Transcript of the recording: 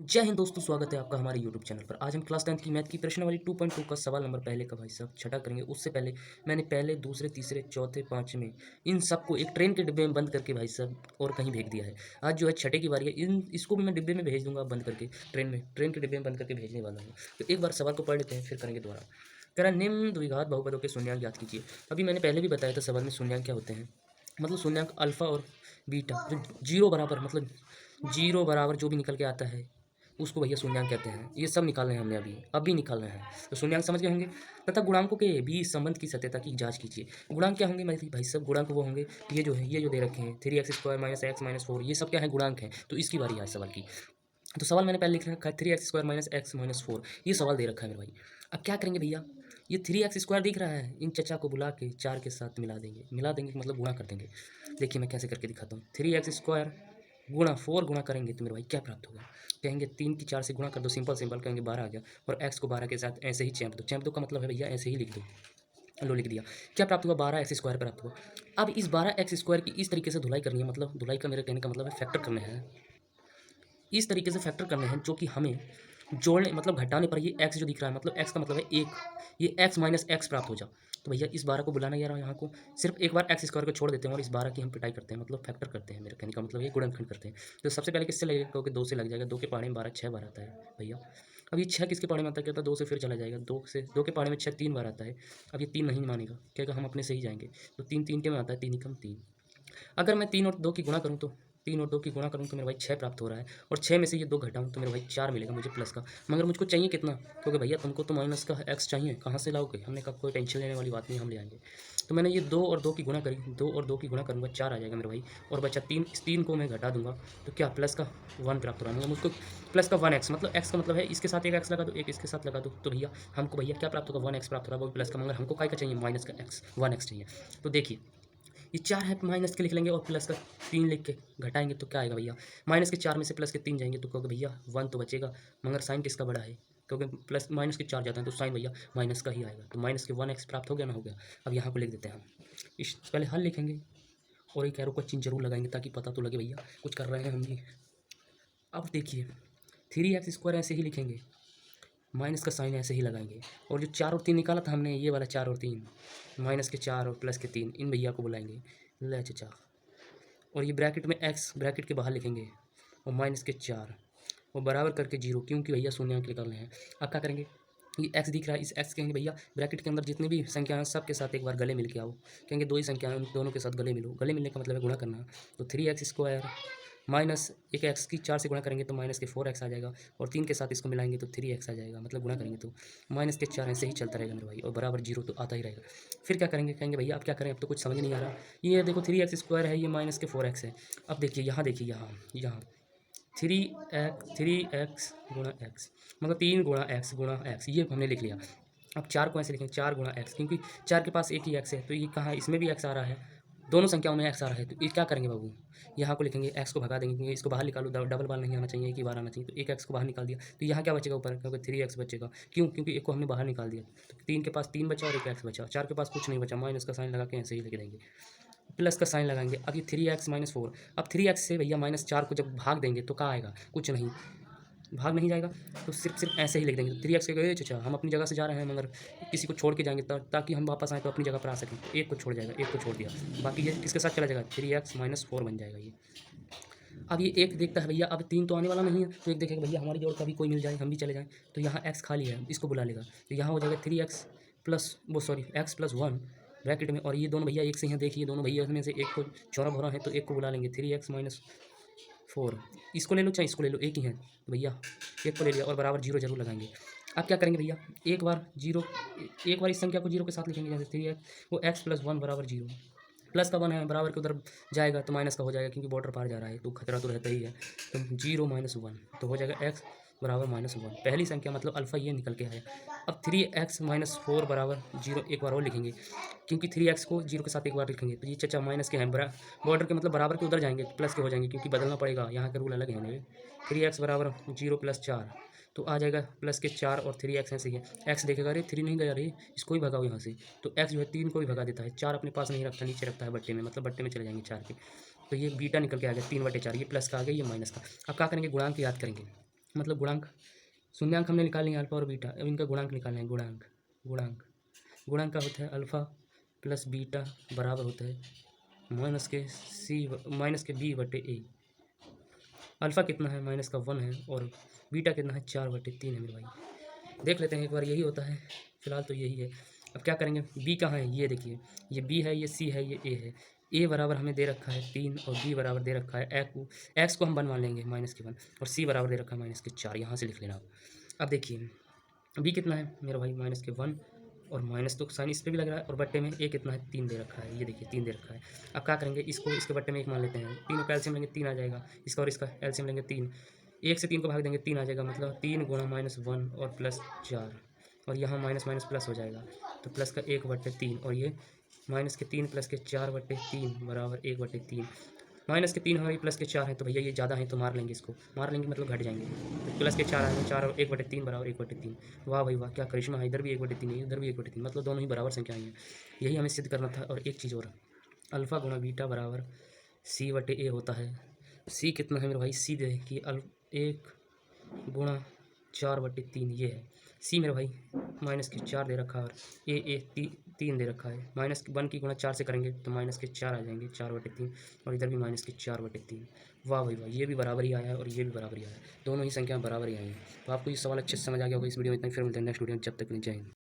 जय हिंद दोस्तों, स्वागत है आपका हमारे यूट्यूब चैनल पर। आज हम क्लास 10th की मैथ की प्रश्नावली 2.2 का सवाल नंबर पहले का भाई साहब छठा करेंगे। उससे पहले मैंने पहले, दूसरे, तीसरे, चौथे, पांचवें इन सबको एक ट्रेन के डिब्बे में बंद करके भाई साहब और कहीं भेज दिया है। आज जो है छठे की बारी है, इन इसको भी मैं डिब्बे में भेज दूंगा बंद करके, ट्रेन के डिब्बे में बंद करके भेजने वाला हूँ। तो एक बार सवाल को पढ़ लेते हैं, फिर करेंगे दोबारा। कह रहा निम्न द्विघात बहुपदों के शून्यांक ज्ञात कीजिए। अभी मैंने पहले भी बताया था सवाल में शून्यांक क्या होते हैं। मतलब शून्यांक अल्फा और बीटा, जो जीरो बराबर मतलब जीरो बराबर जो भी निकल के आता है उसको भैया शून्यांक कहते हैं। ये सब निकालने हैं हमने अभी निकालना है। तो शून्यांक समझ गए होंगे। तथा गुणांकों के बीच संबंध की सत्यता की जांच कीजिए। गुणांक क्या होंगे भाई सब? गुणांक वो होंगे, ये जो है, ये जो दे रखे हैं 3x² माइनस एक्स माइनस 4, ये सब क्या है? गुणांक है। तो इसकी बारी है सवाल की। तो सवाल मैंने पहले लिख रखा है 3x² माइनस एक्स माइनस 4, ये सवाल दे रखा है मेरे भाई। अब क्या करेंगे भैया, ये 3x² दिख रहा है, इन चचा को बुला के 4 के साथ मिला देंगे मतलब गुणा कर देंगे। देखिए मैं कैसे करके दिखाता हूँ। 3x² गुणा 4 गुणा करेंगे तो मेरे भाई क्या प्राप्त होगा? कहेंगे 3 की 4 से गुणा कर दो, सिंपल कहेंगे 12 आ गया। और x को 12 के साथ ऐसे ही चैंप दो का मतलब है भैया ऐसे ही लिख दो। लो लिख दिया। क्या प्राप्त हुआ? 12x² प्राप्त हुआ। अब इस 12x² की इस तरीके से धुलाई करनी है, मतलब धुलाई का मेरे कहने का मतलब है फैक्टर करने हैं। इस तरीके से फैक्टर करने हैं जो कि हमें जोड़ने मतलब घटाने पर ये x जो दिख रहा है, मतलब x का मतलब है एक, ये x माइनस एक्स प्राप्त हो जा। तो भैया इस 12 को बुलाना यार, यहाँ को सिर्फ एक बार x² को छोड़ देते हैं और इस 12 की हम पिटाई करते हैं, मतलब फैक्टर करते हैं। मेरे कहने का मतलब ये गुणनखंड करते हैं। तो सबसे पहले किससे लगेगा? क्योंकि 2 से लग जाएगा। 2 के पहाड़े में 12 6 बार आता है भैया। अब ये 6 किसके पहाड़े में आता है? कहता 2 से फिर चला जाएगा। 2 के पहाड़े में 6 3 बार आता है। अब ये 3 नहीं मानेगा, कहेगा हम अपने से ही जाएंगे। तो 3 3 के में आता है, 3 एकम 3। अगर मैं 3 और 2 की गुणा करूँ तो 3 और 2 की गुणा करूँ तो मेरे भाई 6 प्राप्त हो रहा है। और 6 में से ये 2 घटाऊँ तो मेरे भाई 4 मिलेगा मुझे प्लस का। मगर मुझको चाहिए कितना? क्योंकि भैया तुमको तो माइनस का x चाहिए, कहाँ से लाओगे? हमने कहा कोई टेंशन लेने वाली बात नहीं, हम ले आएंगे। तो मैंने ये 2 और 2 की गुणा करी, 2 और 2 की गुणा करूँगा 4 आ जाएगा मेरे भाई। और बचा 3, इस 3 को मैं घटा दूंगा तो क्या प्लस का 1 प्राप्त हो रहा है मुझको। प्लस का 1x, मतलब x का मतलब है इसके साथ एक x लगा दो, एक इसके साथ लगा दो, तो भैया हमको भैया क्या प्राप्त होगा? 1x प्राप्त हो रहा है, वो प्लस का। मगर हमको काय का चाहिए? माइनस का x, 1x चाहिए। तो देखिए ये 4 है, माइनस के लिख लेंगे और प्लस का 3 लिख के घटाएंगे तो क्या आएगा भैया? माइनस के 4 में से प्लस के 3 जाएंगे तो कहोगे भैया 1 तो बचेगा, मगर साइन किसका बड़ा है? क्योंकि प्लस माइनस के 4 जाते हैं तो साइन भैया माइनस का ही आएगा। तो माइनस के 1x प्राप्त हो गया ना? हो गया। अब यहाँ को लिख देते हैं हम। इस पहले हल लिखेंगे और एक एरो का चिन्ह जरूर लगाएंगे ताकि पता तो लगे भैया कुछ कर रहे हैं हम भी। अब देखिए 3x² ऐसे ही लिखेंगे, माइनस का साइन ऐसे ही लगाएंगे। और जो 4 और 3 निकाला था हमने, ये वाला 4 और 3, माइनस के 4 और प्लस के 3, इन भैया को बुलाएंगे ले चचा। और ये ब्रैकेट में x ब्रैकेट के बाहर लिखेंगे और माइनस के 4 और बराबर करके 0, क्योंकि भैया शून्यांक निकालने हैं। अब क्या करेंगे? ये x दिख रहा है, इस x कहेंगे भैया ब्रैकेट के अंदर जितनी भी संख्या हैं सब के साथ एक बार गले मिल के आओ। कहेंगे 2 ही संख्या हैं, उन दोनों के साथ गले मिलो। गले मिलने का मतलब है गुणा करना। तो 3x² माइनस एक x की 4 से गुणा करेंगे तो माइनस के 4x आ जाएगा। और 3 के साथ इसको मिलाएंगे तो 3x आ जाएगा, मतलब गुणा करेंगे तो माइनस के 4 ऐसे ही चलता रहेगा मेरे भाई। और बराबर 0 तो आता ही रहेगा। फिर क्या करेंगे? कहेंगे भैया अब क्या करें, अब तो कुछ समझ नहीं आ रहा। ये देखो 3x² है, ये माइनस के 4x है। अब देखिए यहाँ, देखिए यहाँ 3x गुणा x, मतलब 3 गुणा x ये हमने लिख लिया। अब 4 को ऐसे लिखेंगे 4 गुणा x, क्योंकि 4 के पास एक ही x है। तो ये कहाँ है? इसमें भी x आ रहा है, दोनों संख्याओं में x आ रहा है। तो ये क्या करेंगे बाबू? यहाँ को लिखेंगे, x को भगा देंगे, क्योंकि इसको बाहर निकालो, डबल बार नहीं आना चाहिए, एक ही बार आना चाहिए। तो एक x को बाहर निकाल दिया तो यहाँ क्या बचेगा ऊपर? क्योंकि 3x बचेगा। क्यों? क्योंकि एक को हमने बाहर निकाल दिया। तो 3 के पास 3 बचा और एक x बचा। 4 के पास कुछ नहीं बचा, माइनस का साइन लगा के ऐसे ही लिख देंगे, प्लस का साइन लगाएंगे। अब ये 3x माइनस 4, अब 3x से भैया माइनस 4 को जब भाग देंगे तो क्या आएगा? कुछ नहीं, भाग नहीं जाएगा। तो सिर्फ ऐसे ही लिख देंगे। 3x के गए चचा, हम अपनी जगह से जा रहे हैं मगर किसी को छोड़ के जाएंगे ताकि हम वापस आए तो अपनी जगह पर आ सकें। तो एक को छोड़ जाएगा, एक को छोड़ दिया, बाकी ये किसके साथ चला जाएगा? 3x माइनस 4 बन जाएगा ये। अब ये एक देखता है भैया अब 3 तो आने वाला नहीं है, तो एक देखेगा भैया हमारी जोड़ कभी कोई मिल जाए, हम भी चले जाएँ। तो यहाँ x खाली है, इसको बुला लेगा। तो यहाँ हो जाएगा 3x plus x plus 1 bracket में। और ये दोनों भैया एक से हैं, देखिए दोनों भैया में से एक को चौरा भरा है तो एक को बुला लेंगे 3x माइनस 4। इसको ले लो चाहे इसको ले लो, एक ही है तो भैया एक को ले लिया और बराबर 0 जरूर लगाएंगे। अब क्या करेंगे भैया? एक बार इस संख्या को 0 के साथ लिखेंगे, जैसे 3x वो x प्लस 1 बराबर 0। प्लस का 1 है, बराबर के उधर जाएगा तो माइनस का हो जाएगा, क्योंकि बॉर्डर पार जा रहा है तो खतरा तो रहता ही है। तो 0 माइनस 1 तो हो जाएगा x बराबर -1। पहली संख्या मतलब अल्फ़ा ये निकल के आया। अब 3x माइनस 4 बराबर 0 एक बार और लिखेंगे, क्योंकि 3x को 0 के साथ एक बार लिखेंगे तो ये चचा माइनस के हैं, बॉर्डर के मतलब बराबर के उधर जाएंगे प्लस के हो जाएंगे, क्योंकि बदलना पड़ेगा, यहाँ का रूल अलग है मेरे। 3x बराबर 0 प्लस 4 तो आ जाएगा प्लस के 4 और 3x ऐसे ही है। x देखेगा, अरे 3 नहीं गया, अरे इसको ही भगाओ यहाँ से। तो x जो है 3 को भी भगा देता है, 4 अपने पास नहीं रखता, नीचे रखता है बट्टे में, मतलब बट्टे में चले जाएंगे 4 के। तो ये बीटा निकल के आ गया 3/4, ये प्लस का आ गया, ये माइनस का। अब क्या करेंगे? गुणांक याद करेंगे। मतलब गुणांक। शून्यांक हमने निकाल लिया अल्फा और बीटा, अब इनका गुणांक निकालना है। गुणांक गुणांक गुणांक का होता है अल्फा प्लस बीटा बराबर होता है माइनस के बी बटे ए। अल्फा कितना है, माइनस का 1 है, और बीटा कितना है, 4/3 है मेरे भाई। देख लेते हैं एक बार, यही होता है फिलहाल तो यही है। अब क्या करेंगे, बी कहाँ है, ये देखिए, ये बी है, ये सी है, ये ए है। ए बराबर हमें दे रखा है 3 और बी बराबर दे रखा है एक्स को हम 1 मान लेंगे -1, और सी बराबर दे रखा है -4। यहाँ से लिख लेना आप। अब देखिए बी कितना है मेरा भाई, -1, और माइनस तो साइन इस पर भी लग रहा है, और बट्टे में ए कितना है, 3 दे रखा है, ये देखिए 3 दे रखा है। अब क्या करेंगे, इसको इसके बट्टे में 1 मान लेते हैं। तीनों का एलसीएम लेंगे 3 आ जाएगा, इसका और इसका एलसीएम लेंगे 3, 1 से 3 को भाग देंगे 3 आ जाएगा, मतलब 3 गुणा -1 और प्लस 4, और यहाँ माइनस माइनस प्लस हो जाएगा, तो प्लस का 1/3, और ये माइनस के 3 प्लस के 4/3 बराबर 1/3। माइनस के 3 हमारी प्लस के 4 हैं, तो भैया ये ज़्यादा है तो मार लेंगे, इसको मार लेंगे मतलब घट जाएंगे। तो प्लस के 4 आएंगे, 4 और 1/3 बराबर 1/3। वाह भाई वाह, क्या करिश्मा है, इधर भी 1/3 है, इधर भी 1/3, मतलब दोनों ही बराबर संख्या हैं। यही हमें सिद्ध करना था। और एक चीज़ और, अल्फ़ा गुणा बीटा बराबर C/A होता है। सी कितना है मेरे भाई, सी दे कि 1 गुणा 4/3 ये है सी मेरे भाई। -4 दे रखा है, और ए 3 दे रखा है। -1 की गुणा 4 से करेंगे तो -4 आ जाएंगे, 4/3, और इधर भी -4/3। वाह भाई वाह, ये भी बराबर ही आया है और ये भी बराबर ही आया है, दोनों ही संख्या बराबर ही आई हैं। तो आपको ये सवाल अच्छे से समझ आ गया होगा। इस वीडियो में इतना ही, फिर मिलते हैं नेक्स्ट वीडियो में, जब तक के लिए जय हिंद।